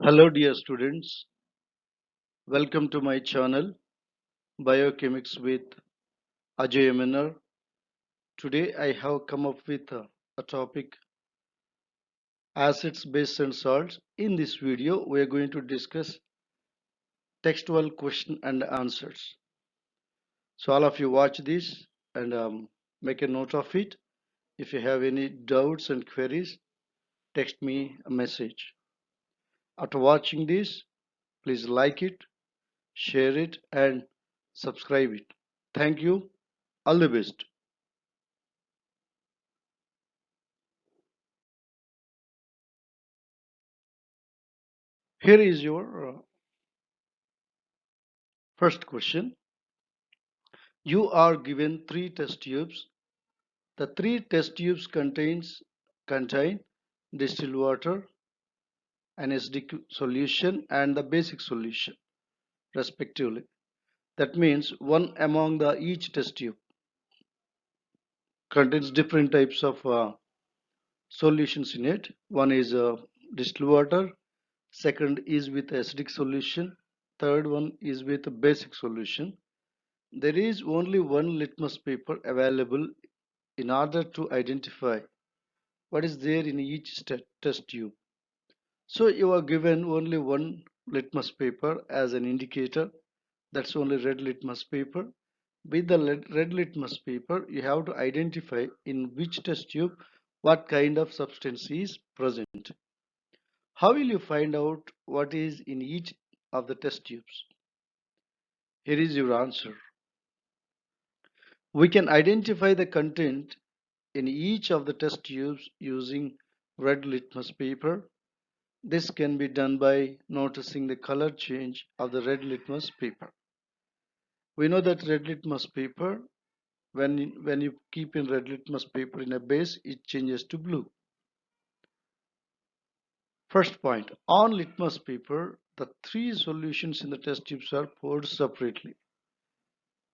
Hello, dear students. Welcome to my channel, Biochemics with Ajay Menar. Today, I have come up with a topic acids, bases, and salts. In this video, we are going to discuss textual question and answers. So, all of you watch this and make a note of it. If you have any doubts and queries, text me a message. After watching this, please like it, share it, and subscribe it. Thank you. All the best. Here is your first question. You are given three test tubes. The three test tubes contain distilled water, an acidic solution, and the basic solution, respectively. That means one among the each test tube contains different types of solutions in it. One is distilled water, second is with acidic solution, third one is with a basic solution. There is only one litmus paper available in order to identify what is there in each test tube. So you are given only one litmus paper as an indicator. That's only red litmus paper. With the red litmus paper, you have to identify in which test tube what kind of substance is present. How will you find out what is in each of the test tubes? Here is your answer. We can identify the content in each of the test tubes using red litmus paper. This can be done by noticing the color change of the red litmus paper. We know that red litmus paper, when you keep in red litmus paper in a base, it changes to blue. First point, on litmus paper, the three solutions in the test tubes are poured separately.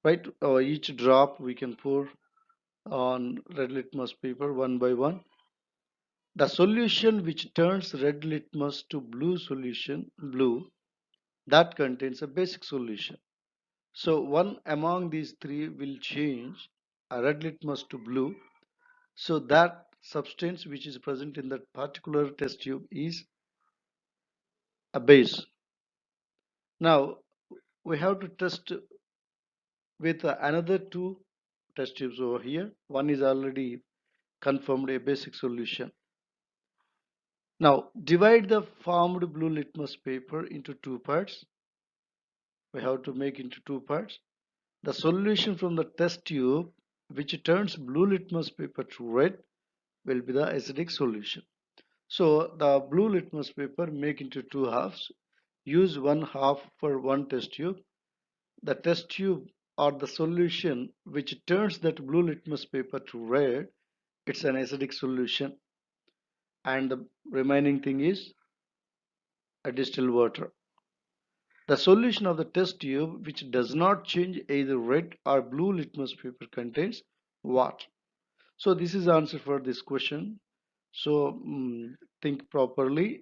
Right, each drop we can pour on red litmus paper one by one. The solution which turns red litmus to blue solution, blue, that contains a basic solution. So one among these three will change a red litmus to blue. So that substance which is present in that particular test tube is a base. Now we have to test with another two test tubes over here. One is already confirmed a basic solution. Now divide the formed blue litmus paper into two parts. We have to make into two parts. The solution from the test tube which turns blue litmus paper to red will be the acidic solution. So the blue litmus paper make into two halves. Use one half for one test tube. The test tube or the solution which turns that blue litmus paper to red, it's an acidic solution, and the remaining thing is a distilled water. The solution of the test tube which does not change either red or blue litmus paper contains water. So this is the answer for this question. So think properly,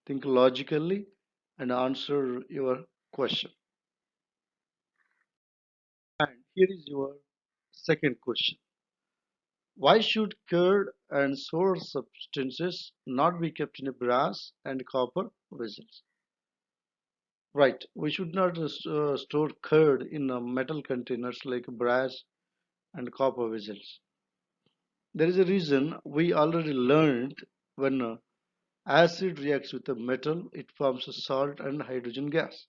think logically, and answer your question. And here is your second question. Why should curd and sour substances not be kept in brass and copper vessels? Right, we should not store curd in metal containers like brass and copper vessels. There is a reason we already learned when acid reacts with a metal, it forms a salt and hydrogen gas.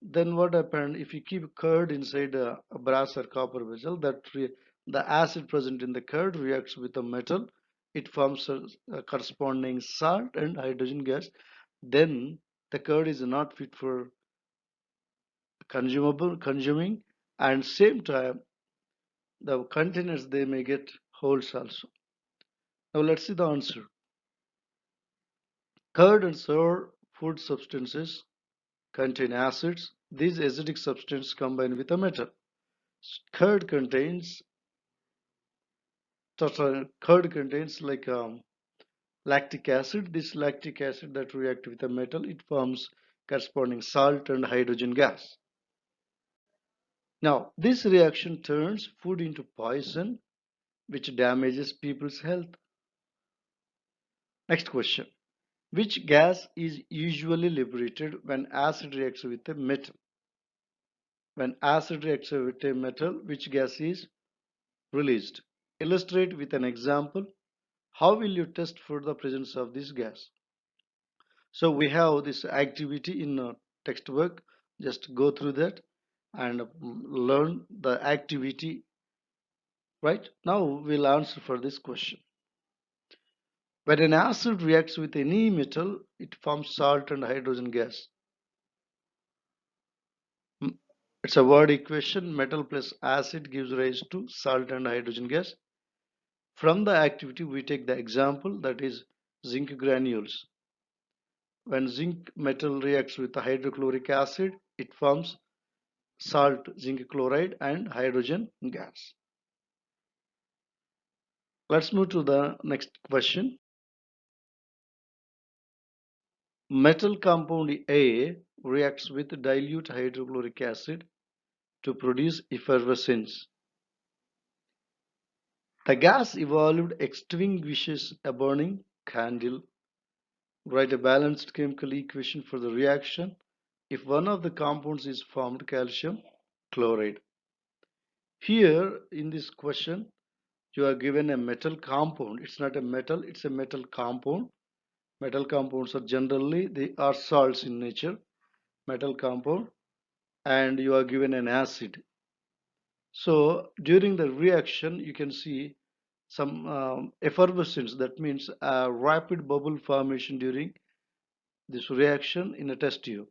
Then what happened if you keep curd inside a brass or copper vessel? The acid present in the curd reacts with the metal. It forms a corresponding salt and hydrogen gas. Then the curd is not fit for consuming, and same time the containers they may get holes also. Now let's see the answer. Curd and sour food substances contain acids. These acidic substances combine with a metal. Curd contains curd contains like lactic acid. This lactic acid that react with a metal, it forms corresponding salt and hydrogen gas. Now, this reaction turns food into poison, which damages people's health. Next question. Which gas is usually liberated when acid reacts with a metal? When acid reacts with a metal, which gas is released? Illustrate with an example. How will you test for the presence of this gas? So we have this activity in a textbook. Just go through that and learn the activity. Right now we'll answer for this question. When an acid reacts with any metal, it forms salt and hydrogen gas. It's a word equation. Metal plus acid gives rise to salt and hydrogen gas. From the activity, we take the example, that is zinc granules. When zinc metal reacts with the hydrochloric acid, it forms salt, zinc chloride, and hydrogen gas. Let's move to the next question. Metal compound A reacts with dilute hydrochloric acid to produce effervescence. The gas evolved extinguishes a burning candle. Write a balanced chemical equation for the reaction if one of the compounds is formed calcium chloride. Here in this question, you are given a metal compound. It's not a metal, it's a metal compound. Metal compounds are generally, they are salts in nature, metal compound, and you are given an acid. So during the reaction, you can see some effervescence. That means a rapid bubble formation during this reaction in a test tube.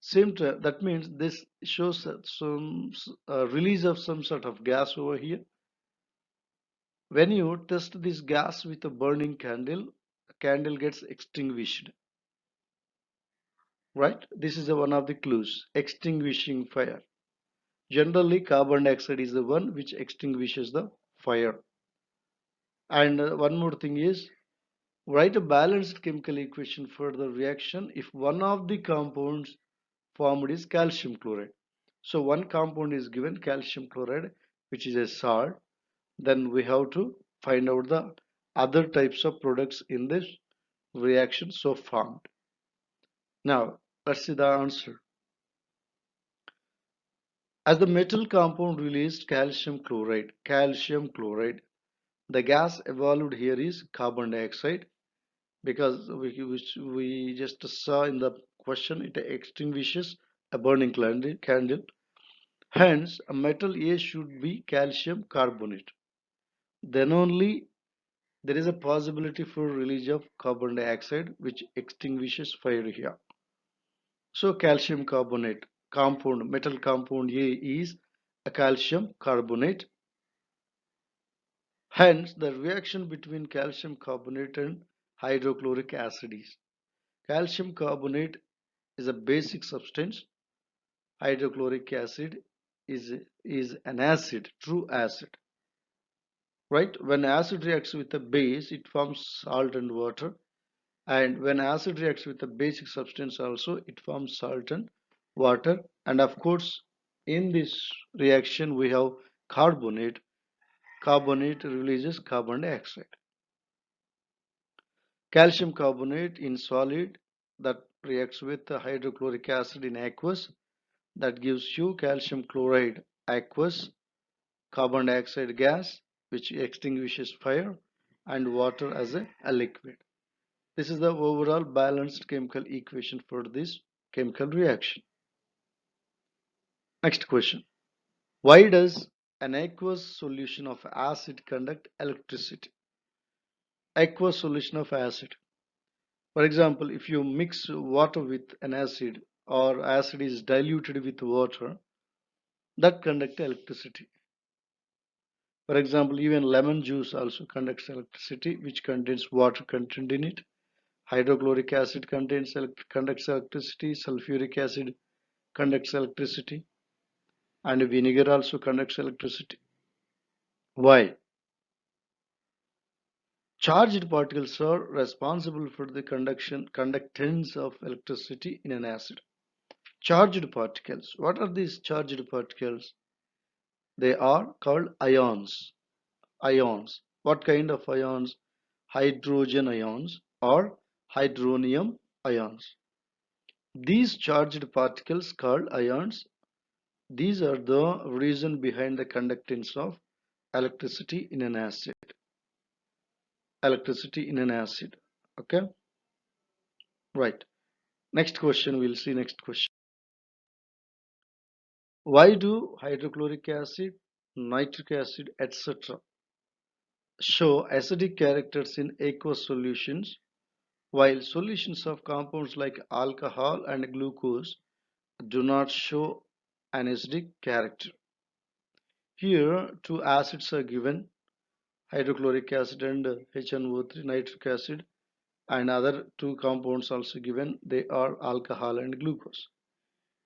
Same time, that means this shows some release of some sort of gas over here. When you test this gas with a burning candle, the candle gets extinguished. Right? This is one of the clues. Extinguishing fire. Generally, carbon dioxide is the one which extinguishes the fire. And one more thing is, write a balanced chemical equation for the reaction if one of the compounds formed is calcium chloride. So one compound is given calcium chloride, which is a salt. Then we have to find out the other types of products in this reaction so formed. Now let's see the answer. As the metal compound released calcium chloride, the gas evolved here is carbon dioxide, because which we just saw in the question, it extinguishes a burning candle. Hence, a metal A should be calcium carbonate. Then only there is a possibility for release of carbon dioxide which extinguishes fire here. So calcium carbonate compound, metal compound A is a calcium carbonate. Hence, the reaction between calcium carbonate and hydrochloric acid is calcium carbonate is a basic substance. Hydrochloric acid is an acid, true acid. Right? When acid reacts with a base, it forms salt and water. And when acid reacts with a basic substance also, it forms salt and water. And of course, in this reaction, we have carbonate. Carbonate releases carbon dioxide. Calcium carbonate in solid that reacts with the hydrochloric acid in aqueous, that gives you calcium chloride aqueous, carbon dioxide gas which extinguishes fire, and water as a liquid. This is the overall balanced chemical equation for this chemical reaction. Next question. Why does an aqueous solution of acid conduct electricity? Aqueous solution of acid. For example, if you mix water with an acid, or acid is diluted with water, that conduct electricity. For example, even lemon juice also conducts electricity, which contains water content in it. Hydrochloric acid conducts electricity, sulfuric acid conducts electricity, and vinegar also conducts electricity. Why? Charged particles are responsible for the conductance of electricity in an acid. Charged particles. What are these charged particles? They are called ions. Ions. What kind of ions? Hydrogen ions or hydronium ions. These charged particles called ions, these are the reason behind the conductance of electricity in an acid. Electricity in an acid. Okay, right. Next question, we'll see next question. Why do hydrochloric acid, nitric acid, etc. show acidic characters in aqueous solutions, while solutions of compounds like alcohol and glucose do not show an acidic character? Here, two acids are given, hydrochloric acid and HNO3 nitric acid, and other two compounds also given, they are alcohol and glucose.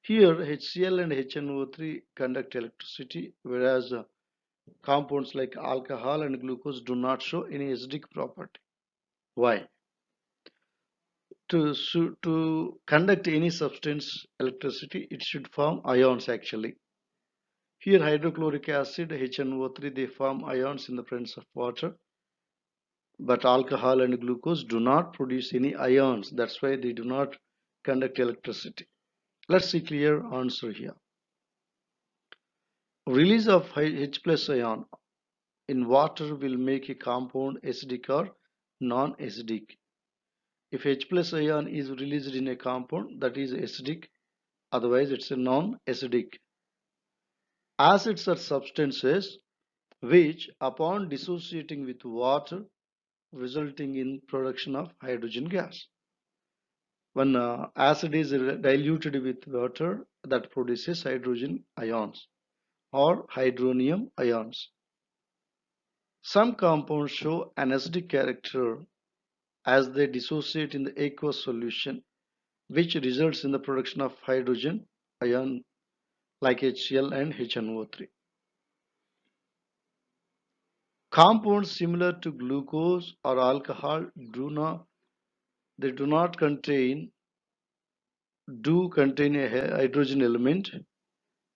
Here HCl and HNO3 conduct electricity, whereas compounds like alcohol and glucose do not show any acidic property. Why? To conduct any substance electricity, it should form ions actually. Here hydrochloric acid, HNO3, they form ions in the presence of water, but alcohol and glucose do not produce any ions. That's why they do not conduct electricity. Let's see clear answer here. Release of H plus ion in water will make a compound acidic or non-acidic. If H plus ion is released in a compound, that is acidic, otherwise it's a non-acidic. Acids are substances which, upon dissociating with water, resulting in production of hydrogen gas. When acid is diluted with water, that produces hydrogen ions or hydronium ions. Some compounds show an acidic character as they dissociate in the aqueous solution, which results in the production of hydrogen ion like HCl and HNO3. Compounds similar to glucose or alcohol do not contain a hydrogen element,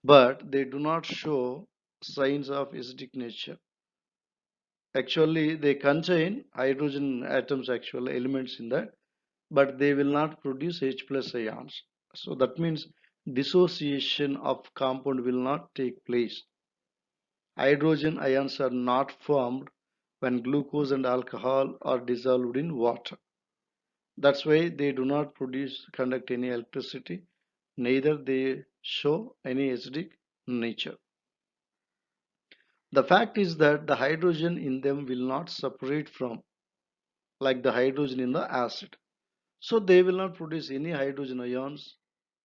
but they do not show signs of acidic nature. Actually, they contain hydrogen atoms, actual elements in that, but they will not produce H plus ions. So that means dissociation of compound will not take place. Hydrogen ions are not formed when glucose and alcohol are dissolved in water. That's why they do not conduct any electricity, neither they show any acidic nature. The fact is that the hydrogen in them will not separate from like the hydrogen in the acid. So they will not produce any hydrogen ions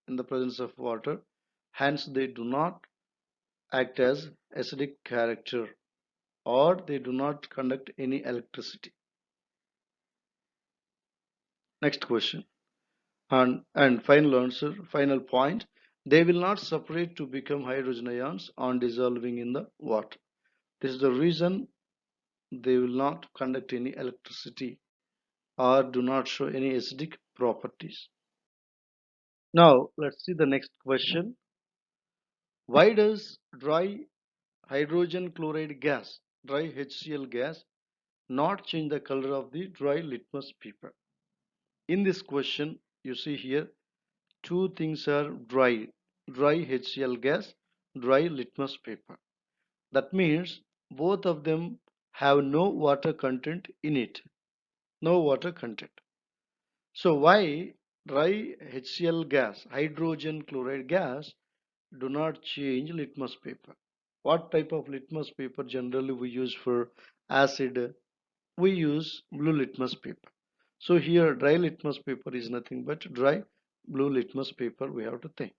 in the presence of water. Hence they do not act as acidic character or they do not conduct any electricity. Next question. And final answer, final point. They will not separate to become hydrogen ions on dissolving in the water. This is the reason they will not conduct any electricity or do not show any acidic properties. Now let's see the next question. Why does dry hydrogen chloride gas, dry HCl gas, not change the color of the dry litmus paper? In this question, you see here two things are dry HCl gas, dry litmus paper. That means both of them have no water content in it, no water content. So why dry HCl gas, hydrogen chloride gas, do not change litmus paper? What type of litmus paper generally we use for acid? We use blue litmus paper. So here dry litmus paper is nothing but dry blue litmus paper we have to think.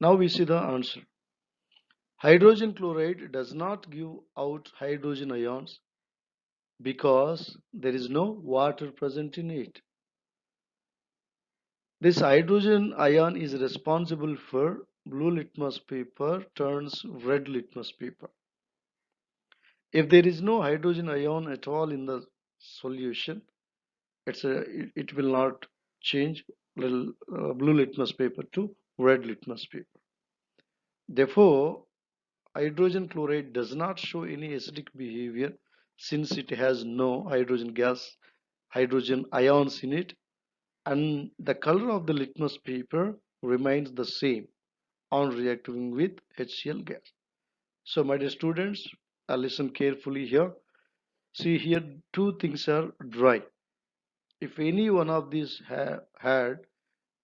Now we see the answer. Hydrogen chloride does not give out hydrogen ions because there is no water present in it. This hydrogen ion is responsible for blue litmus paper turns red litmus paper. If there is no hydrogen ion at all in the solution. It will not change little blue litmus paper to red litmus paper. Therefore, hydrogen chloride does not show any acidic behavior since it has no hydrogen ions in it, and the color of the litmus paper remains the same on reacting with HCl gas. So, my dear students, listen carefully here. See here, two things are dry. If any one of these had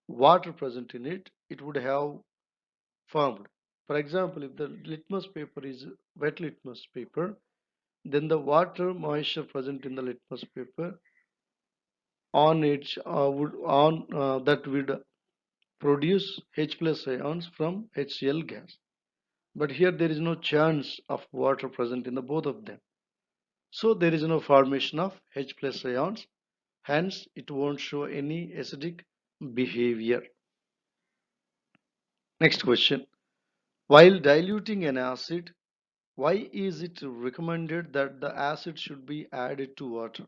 water present in it, it would have formed. For example, if the litmus paper is wet litmus paper, then the water moisture present in the litmus paper on it would on that would produce H plus ions from HCl gas. But here there is no chance of water present in the both of them. So there is no formation of H plus ions. Hence, it won't show any acidic behavior. Next question. While diluting an acid, why is it recommended that the acid should be added to water?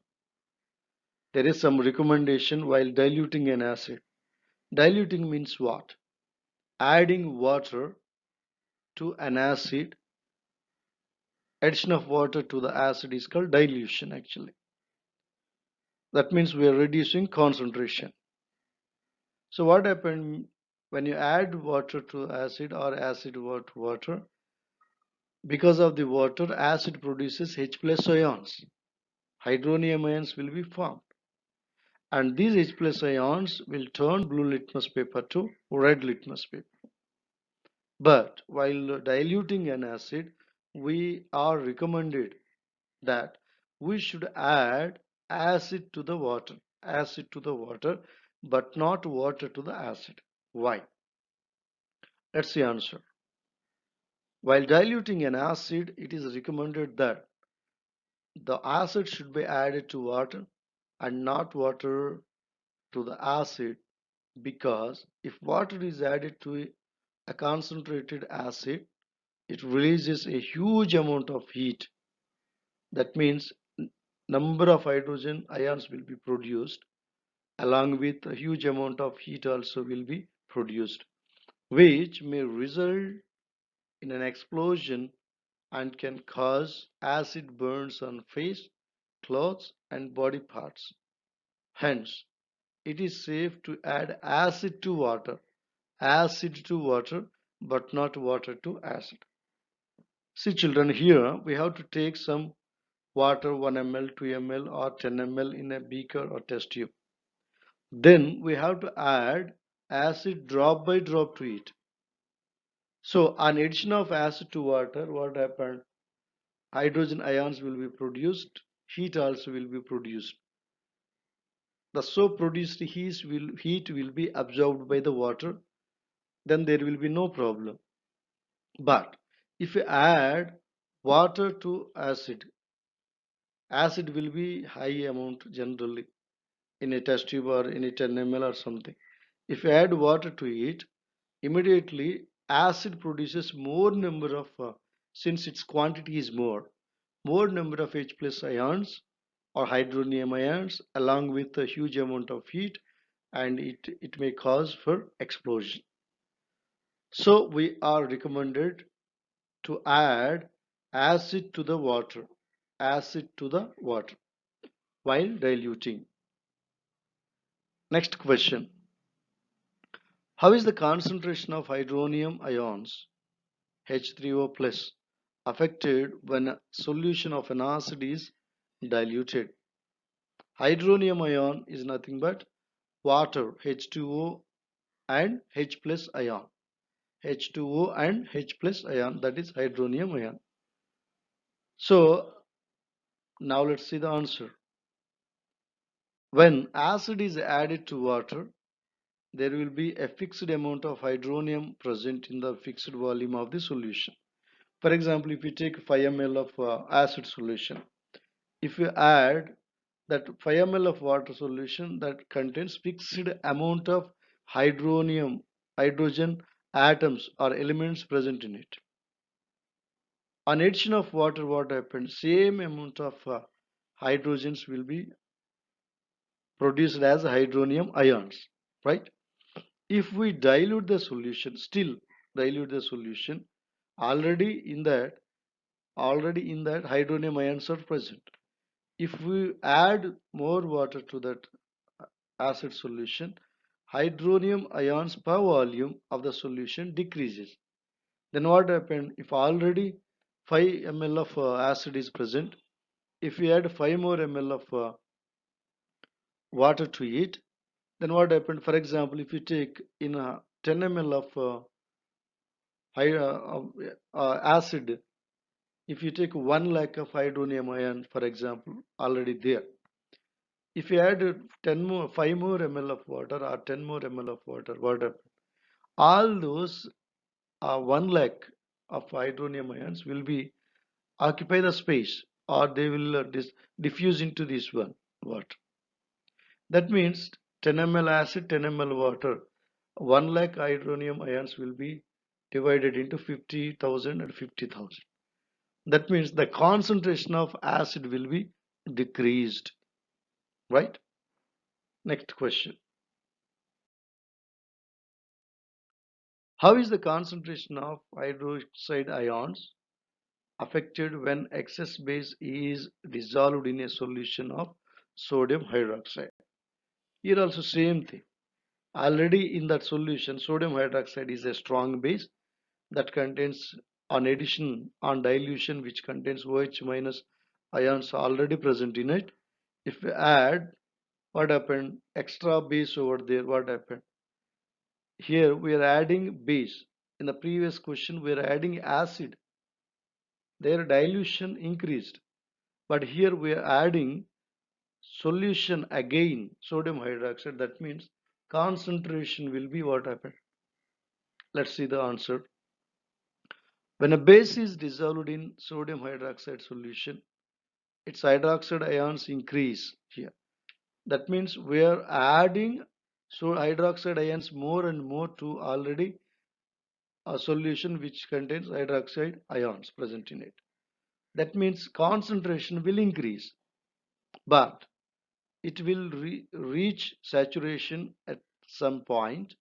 There is some recommendation while diluting an acid. Diluting means what? Adding water to an acid. Addition of water to the acid is called dilution actually. That means we are reducing concentration. So what happens when you add water to acid or acid to water? Because of the water, acid produces H plus ions. Hydronium ions will be formed. And these H plus ions will turn blue litmus paper to red litmus paper. But while diluting an acid, we are recommended that we should add acid to the water, but not water to the acid. Why? Let's see answer. While diluting an acid, it is recommended that the acid should be added to water and not water to the acid, because if water is added to a concentrated acid, it releases a huge amount of heat. That means number of hydrogen ions will be produced, along with a huge amount of heat also will be produced, which may result in an explosion and can cause acid burns on face, clothes and body parts. Hence, it is safe to add acid to water, but not water to acid. See children, here we have to take some water 1 ml, 2 ml or 10 ml in a beaker or test tube. Then we have to add acid drop by drop to it. So on addition of acid to water, what happened? Hydrogen ions will be produced, heat also will be produced. The so produced heat will be absorbed by the water, then there will be no problem. But if you add water to acid will be high amount generally in a test tube or in a 10 ml or something. If you add water to it, immediately acid produces more number of, since its quantity is more number of H plus ions or hydronium ions along with a huge amount of heat, and it may cause for explosion. So we are recommended to add acid to the water, acid to the water while diluting. Next question. How is the concentration of hydronium ions H3O plus affected when a solution of an acid is diluted? Hydronium ion is nothing but water H2O and H plus ion. H2O and H plus ion, that is hydronium ion. So now let's see the answer. When acid is added to water, there will be a fixed amount of hydronium present in the fixed volume of the solution. For example, if you take 5 ml of acid solution, if you add that 5 ml of water solution that contains fixed amount of hydrogen atoms or elements present in it. On addition of water, what happens? Same amount of hydrogens will be produced as hydronium ions, right? If we dilute the solution, still dilute the solution, already in that hydronium ions are present. If we add more water to that acid solution, hydronium ions per volume of the solution decreases. Then what happened? If already 5 ml of acid is present, if we add 5 more ml of water to it, then what happened? For example, if you take in 10 ml of acid, if you take 1 lakh of hydronium ion, for example, already there, if you add 10 more 5 more ml of water or 10 more ml of water, what happened? All those 1 lakh of hydronium ions will be occupy the space, or they will diffuse into this one water. That means 10 ml acid, 10 ml water, 1 lakh hydronium ions will be divided into 50,000 and 50,000. That means the concentration of acid will be decreased, right? Next question. How is the concentration of hydroxide ions affected when excess base is dissolved in a solution of sodium hydroxide? Here also same thing. Already in that solution, sodium hydroxide is a strong base that contains, on addition, on dilution, which contains OH minus ions already present in it. If we add, what happened? Extra base over there, what happened? Here we are adding base. In the previous question, we are adding acid. Their dilution increased. But here we are adding solution again, sodium hydroxide. That means concentration will be what happened. Let's see the answer. When a base is dissolved in sodium hydroxide solution, its hydroxide ions increase here. That means we are adding so hydroxide ions more and more to already a solution which contains hydroxide ions present in it. That means concentration will increase, but it will reach saturation at some point.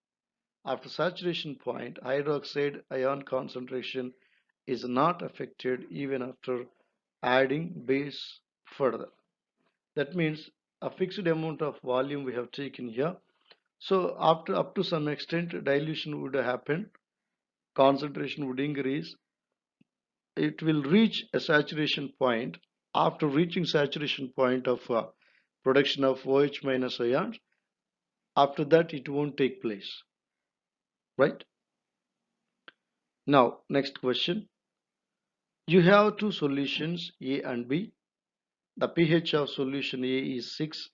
After saturation point, hydroxide ion concentration is not affected even after adding base further. That means a fixed amount of volume we have taken here. So after up to some extent dilution would happen, concentration would increase, it will reach a saturation point. After reaching saturation point of production of OH minus ions, after that it won't take place, right? Now next question. You have two solutions A and B. The pH of solution A is 6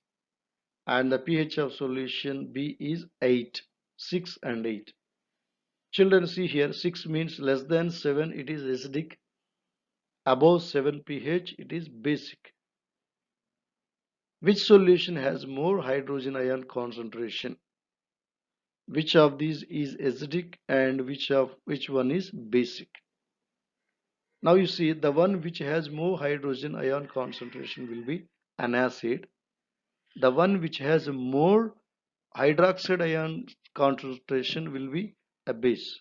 and the pH of solution B is 8. 6 and 8. Children, see here, 6 means less than 7, it is acidic. Above 7 pH, it is basic. Which solution has more hydrogen ion concentration? Which of these is acidic and which one is basic? Now you see the one which has more hydrogen ion concentration will be an acid. The one which has more hydroxide ion concentration will be a base.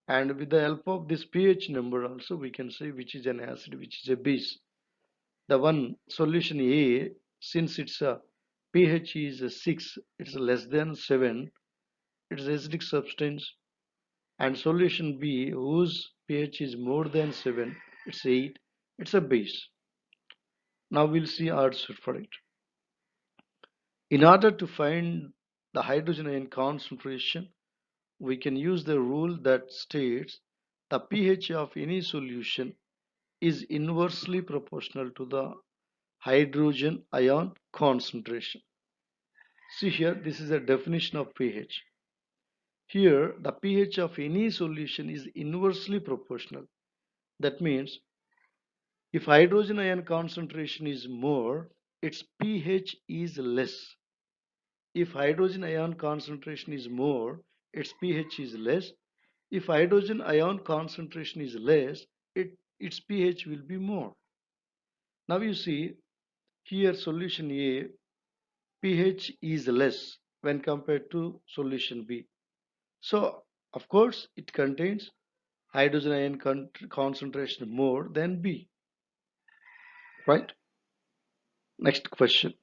And with the help of this pH number also we can say which is an acid, which is a base. The one solution A, since its pH is 6, it's less than 7, it's acidic substance. And solution B, whose pH is more than 7, it's 8, it's a base. Now we'll see answer for it. In order to find the hydrogen ion concentration, we can use the rule that states the pH of any solution is inversely proportional to the hydrogen ion concentration. See here, this is a definition of pH. Here, the pH of any solution is inversely proportional. That means if hydrogen ion concentration is more, its pH is less. If hydrogen ion concentration is more, its pH is less. If hydrogen ion concentration is less, its pH will be more. Now you see, Here solution A pH is less when compared to solution B. So of course it contains hydrogen ion concentration more than B, right? Next question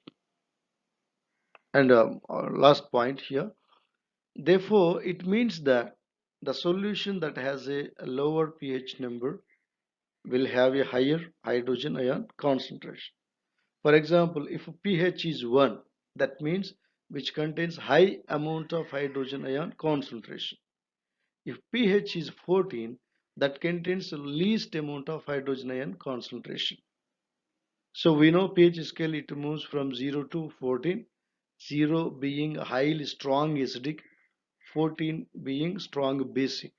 and our last point here. Therefore, it means that the solution that has a lower pH number will have a higher hydrogen ion concentration. For example, if pH is 1, that means which contains high amount of hydrogen ion concentration. If pH is 14, that contains the least amount of hydrogen ion concentration. So we know pH scale it moves from 0 to 14, 0 being highly strong acidic, 14 being strong basic.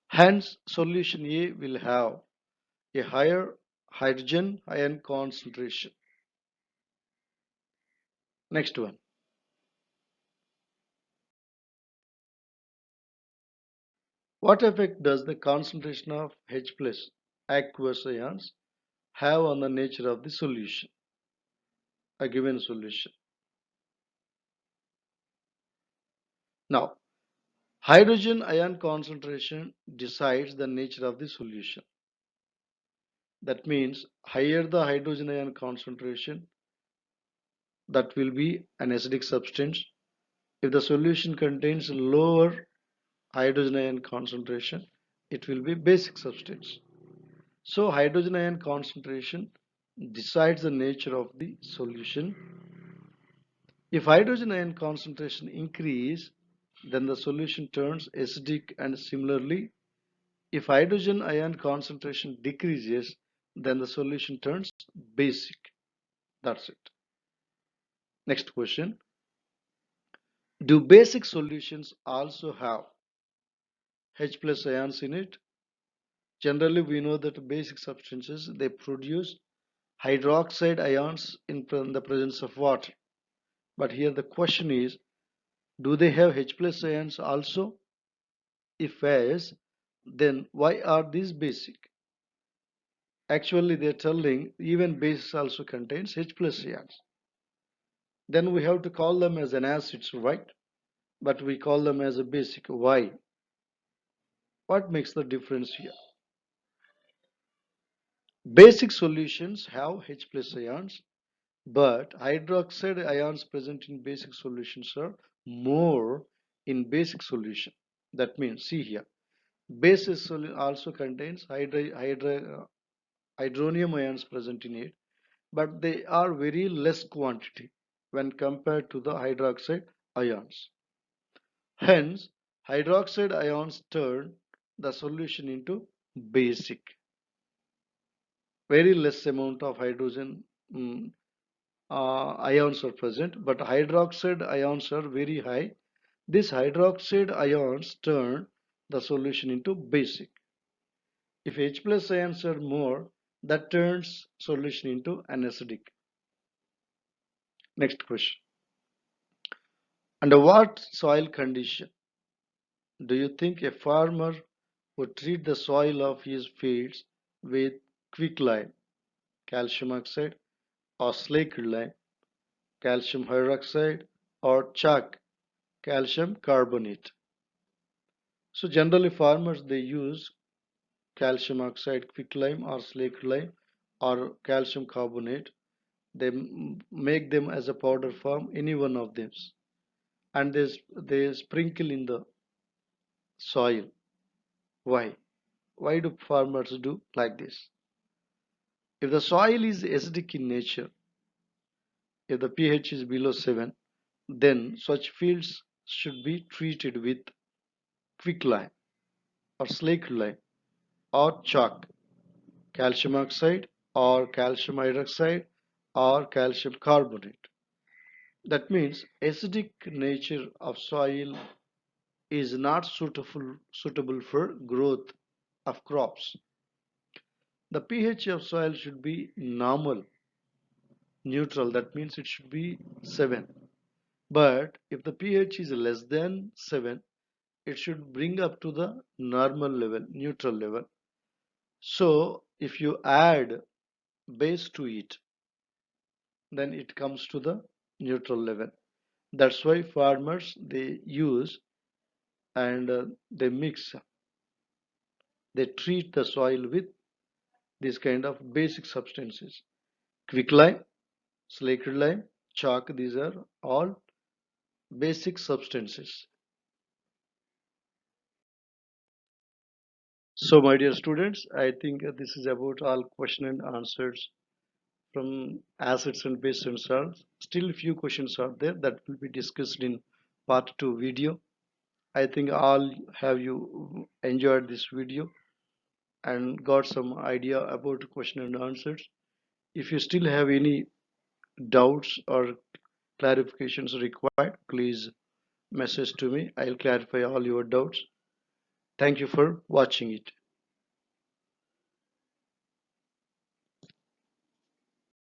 Hence, solution A will have a higher hydrogen ion concentration. Next one. What effect does the concentration of H plus aqueous ions have on the nature of the solution, a given solution? Now, hydrogen ion concentration decides the nature of the solution. That means higher the hydrogen ion concentration, that will be an acidic substance. If the solution contains lower hydrogen ion concentration, it will be basic substance. So hydrogen ion concentration decides the nature of the solution. If hydrogen ion concentration increase, then the solution turns acidic, and similarly, if hydrogen ion concentration decreases, then the solution turns basic. That's it. Next question. Do basic solutions also have H plus ions in it? Generally, we know that basic substances they produce hydroxide ions in the presence of water. But here the question is, do they have H plus ions also? If yes, then why are these basic? Actually, they're telling even base also contains H plus ions. Then we have to call them as an acids, right? But we call them as a basic. Why? What makes the difference here? Basic solutions have H plus ions, but hydroxide ions present in basic solutions are more in basic solution. That means, see here, basic solution also contains hydronium ions present in it, but they are very less quantity when compared to the hydroxide ions. Hence, hydroxide ions turn the solution into basic. Very less amount of hydrogen ions are present, but hydroxide ions are very high. These hydroxide ions turn the solution into basic. If H plus ions are more, that turns solution into an acidic. Next question. Under what soil condition do you think a farmer would treat the soil of his fields with quicklime, calcium oxide, or slaked lime, calcium hydroxide, or chalk, calcium carbonate? So generally farmers they use calcium oxide, quicklime, or slaked lime, or calcium carbonate. They make them as a powder form, any one of them, and they sprinkle in the soil. Why? Why do farmers do like this? If the soil is acidic in nature, if the pH is below 7, then such fields should be treated with quicklime or slaked lime or chalk, calcium oxide or calcium hydroxide or calcium carbonate. That means acidic nature of soil is not suitable for growth of crops. The pH of soil should be normal, neutral. That means it should be 7. But if the pH is less than 7, it should bring up to the normal level, neutral level. So if you add base to it, then it comes to the neutral level. That's why farmers they use and they mix, they treat the soil with these kind of basic substances. Quicklime, slaked lime, chalk, these are all basic substances. So, my dear students, I think this is about all question and answers from acids and bases and salts. Still, few questions are there that will be discussed in part 2 video. I think all have you enjoyed this video and got some idea about question and answers. If you still have any doubts or clarifications required, please message to me. I'll clarify all your doubts. Thank you for watching it.